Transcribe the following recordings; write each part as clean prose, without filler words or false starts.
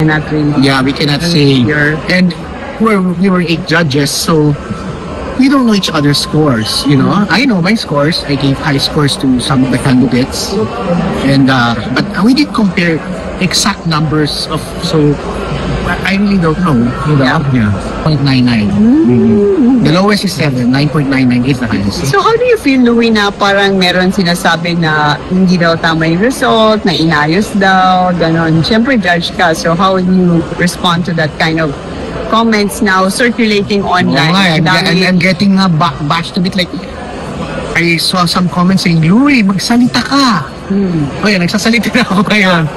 cannot really. Yeah, we cannot say. And we were 8 judges, so we don't know each other's scores, you know. I know my scores. I gave high scores to some of the candidates. And but we did compare exact numbers of, so I really don't know, you know. Yeah. 0.99. The lowest is 7, 9.99 is the highest. So how do you feel, Louie, na parang meron sinasabi na hindi daw tama yung result, na inayos daw, ganon. Siyempre judge ka, so how will you respond to that kind of comments now circulating online? I'm getting bashed a bit, like I saw some comments saying, Louie, magsalita ka. O yan, nagsasalita na ako ngayon.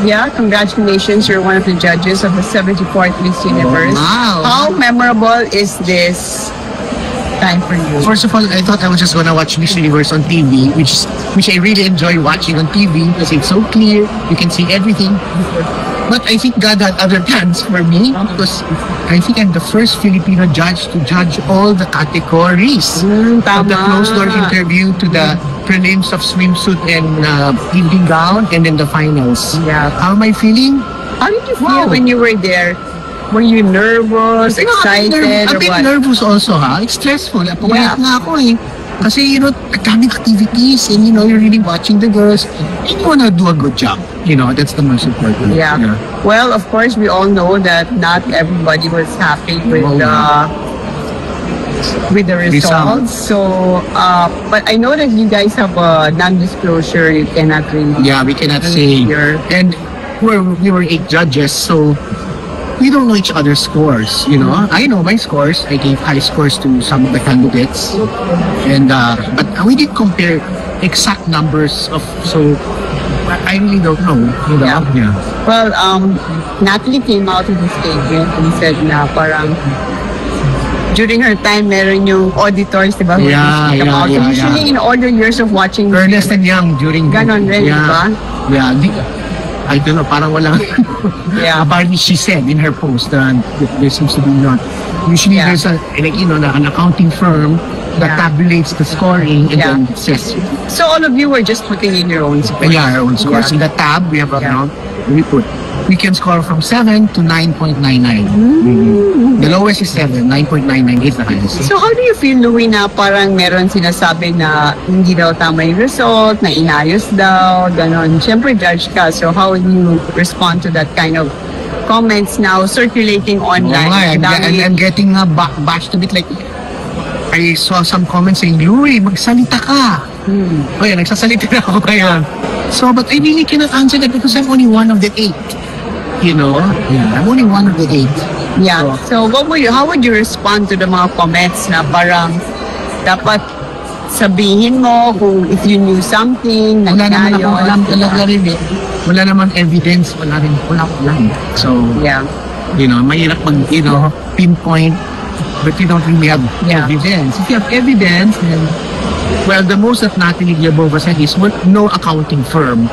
Yeah, congratulations. You're one of the judges of the 74th Miss Universe. Wow. How memorable is this time for you? First of all, I thought I was just gonna watch Miss Universe on TV, which I really enjoy watching on TV because it's so clear. You can see everything. But I think God had other plans for me because I think I'm the first Filipino judge to judge all the categories. From the closed door interview to the prelims of swimsuit and evening gown, and then the finals. Yeah. How am I feeling? How did you feel when you were there? Were you nervous, excited, a or bit what? nervous also, ha? It's stressful. Pumayat nga ako eh. Kasi, you know, daming activities and, you know, you're really watching the girls and you wanna do a good job. You know, that's the most important. Yeah. Well, of course, we all know that not everybody was happy with the results. So, but I know that you guys have a non-disclosure. You cannot really. Yeah, we cannot say. And we were 8 judges, so we don't know each other's scores, you know. I know my scores. I gave high scores to some of the candidates. And but we did compare exact numbers of, so I really don't know, you know. Yeah. Well, Natalie came out with a statement and said na parang during her time, meron yung auditors, diba? Usually in all your years of watching Ernest and Young during ganon rin, diba? Yeah, I don't know, parang walang apparently she said in her post that there seems to be not. Usually there's a, like, you know, an accounting firm that tabulates the scoring and then it says. So all of you were just putting in your own scores? Yeah, our own scores. In the tab, we have a account. We can score from 7 to 9.99. The lowest is 7, 9.99 is the highest. So how do you feel, Louie, na parang meron sinasabi na hindi daw tama yung result, na inayos daw, ganon. Siyempre judge ka, so how will you respond to that kind of comments now circulating online? I'm getting bashed a bit, like I saw some comments saying, Louie, magsalita ka. O yan, nagsasalita na ako ngayon. So, but I really cannot answer that because I'm only one of the 8. You know? Yeah, I'm only one of the 8. Yeah. So how would you respond to the mga comments na parang dapat sabihin mo kung if you knew something, wala naman akong alam talaga rin eh. Wala naman evidence, wala lang. So, you know, mahirap you know, pinpoint, but you don't really have evidence. If you have evidence, then, well, the most that Natalie Glebova said is no accounting firm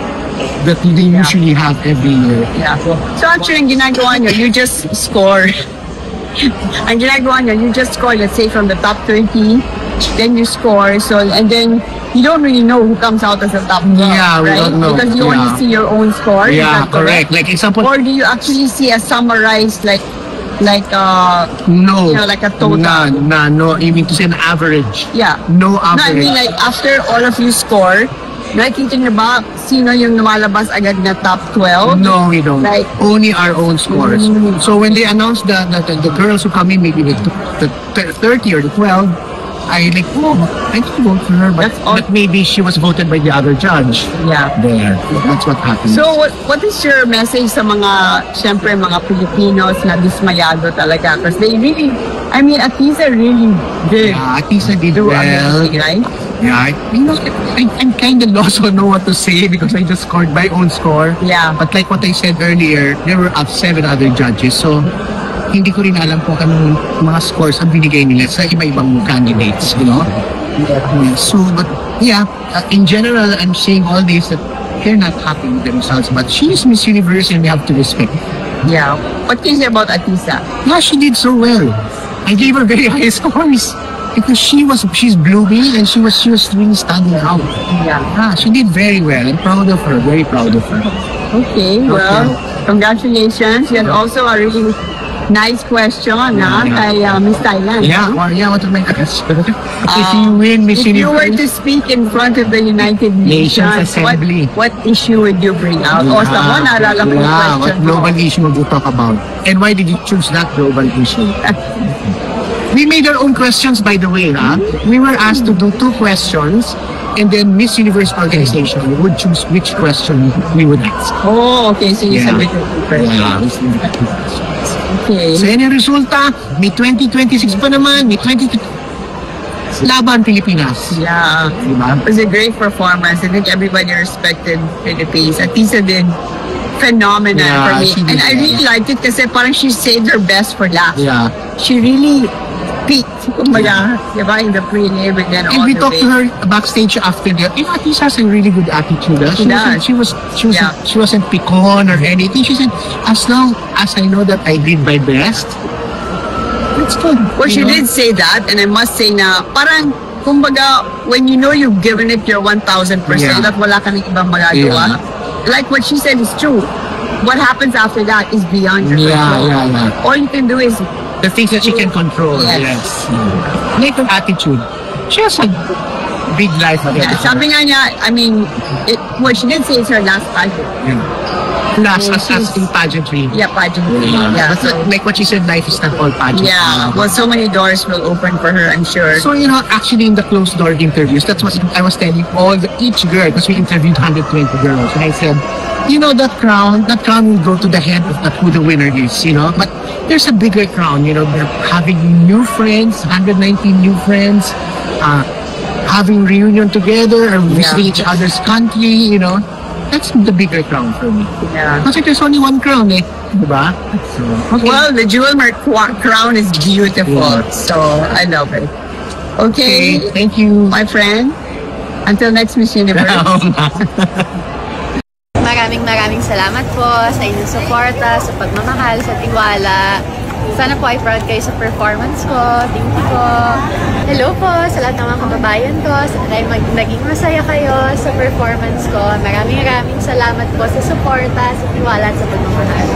that they usually have every year. Yeah. So actually, ang ginagawa nyo, you just score. Ang ginagawa nyo, you just score, let's say, from the top 30, then you score, so, and then you don't really know who comes out as the top 12, we right? don't know. Because you only see your own score. Yeah, correct. Like example. Or do you actually see a summarized, like no, you know, like a total? No, you mean to say an average? Yeah. No average. No, I mean, like, after all of you score, nakikita niyo ba sino yung lumalabas agad na top 12? No, we don't. Like, only our own scores. So when they announce the girls who come in, maybe with the 30 or the 12, I like, I didn't vote for her, but maybe she was voted by the other judge. Yeah. There. That's what happened. So what is your message sa mga, syempre, mga Filipinos na dismayado talaga? Because they really, I mean, Atisa really did. Yeah, Atisa did well. Amazing, right? Yeah, you know, I'm kind of lost on know what to say because I just scored my own score. Yeah. But like what I said earlier, there were 7 other judges. So, hindi ko rin alam kung anong mga scores ang binigay nila sa iba-ibang candidates, you know? So, but yeah, in general, I'm saying all this that they're not happy with themselves, but she's Miss Universe and we have to respect. Yeah. What can you say about Atisa? Yeah, she did so well. I gave her very high scores. because she's blooming and she was really standing out. Yeah. She did very well. I'm proud of her. Very proud of her. Okay, well, congratulations. And also a really nice question kay Miss Thailand. What am I asking? If you win Miss If you were Universe, to speak in front of the United Nations Nations, Assembly. what issue would you bring out? O sa mo, naalala ko yung what question mo. global issue would you talk about? And why did you choose that global issue? We made our own questions, by the way. We were asked to do 2 questions, and then Miss Universe organization would choose which question we would ask. Oh, okay. So you submitted the question. Okay. So yan yung resulta. May 2026 pa naman. May 20... Laban Pilipinas. Yeah. Diba? It was a great performance. I think everybody respected Philippines. Atisa did phenomenal for me. she did, And I really liked it kasi parang she saved her best for last. Yeah. She really peaked, kumbaga, diba, in the prelim and then all And we the talked way. to her backstage after that. Atisa has a really good attitude. She does. She wasn't picon or anything. She said, as long as I know that I did my best, it's good. Well, she You know? did say that, and I must say na parang, kumbaga, when you know you've given it your 1,000% Yeah. at wala ka ng ibang magagawa, like what she said is true. What happens after that is beyond your control. Yeah. All you can do is, The things that she can control. Yes. Like her attitude. She has a big life ahead of her. sabi nga niya, I mean, what she did say is her last pageant. Plus, as in pageantry. Yeah, pageantry. Yeah. But So, like what she said, life is not all pageantry. yeah. Well, so many doors will open for her, I'm sure. So, actually in the closed door interviews, that's what I was telling each girl, because we interviewed 120 girls, and I said, that crown will go to the head of who the winner is, but there's a bigger crown, they're having new friends, 119 new friends, having reunion together, or visiting each other's country, that's the bigger crown for me. Yeah. Kasi there's only one crown, diba? So, okay. Well, the jewel crown is beautiful, so I love it. Okay, Thank you. my friend. Until next Miss Universe. Maraming salamat po sa inyong suporta, sa pagmamahal, sa tiwala. Sana po ay proud kayo sa performance ko. Thank you po. Hello po sa lahat ng mga kababayan ko. Sana naging masaya kayo sa performance ko. Maraming salamat po sa suporta, sa tiwala at sa pagmamahal.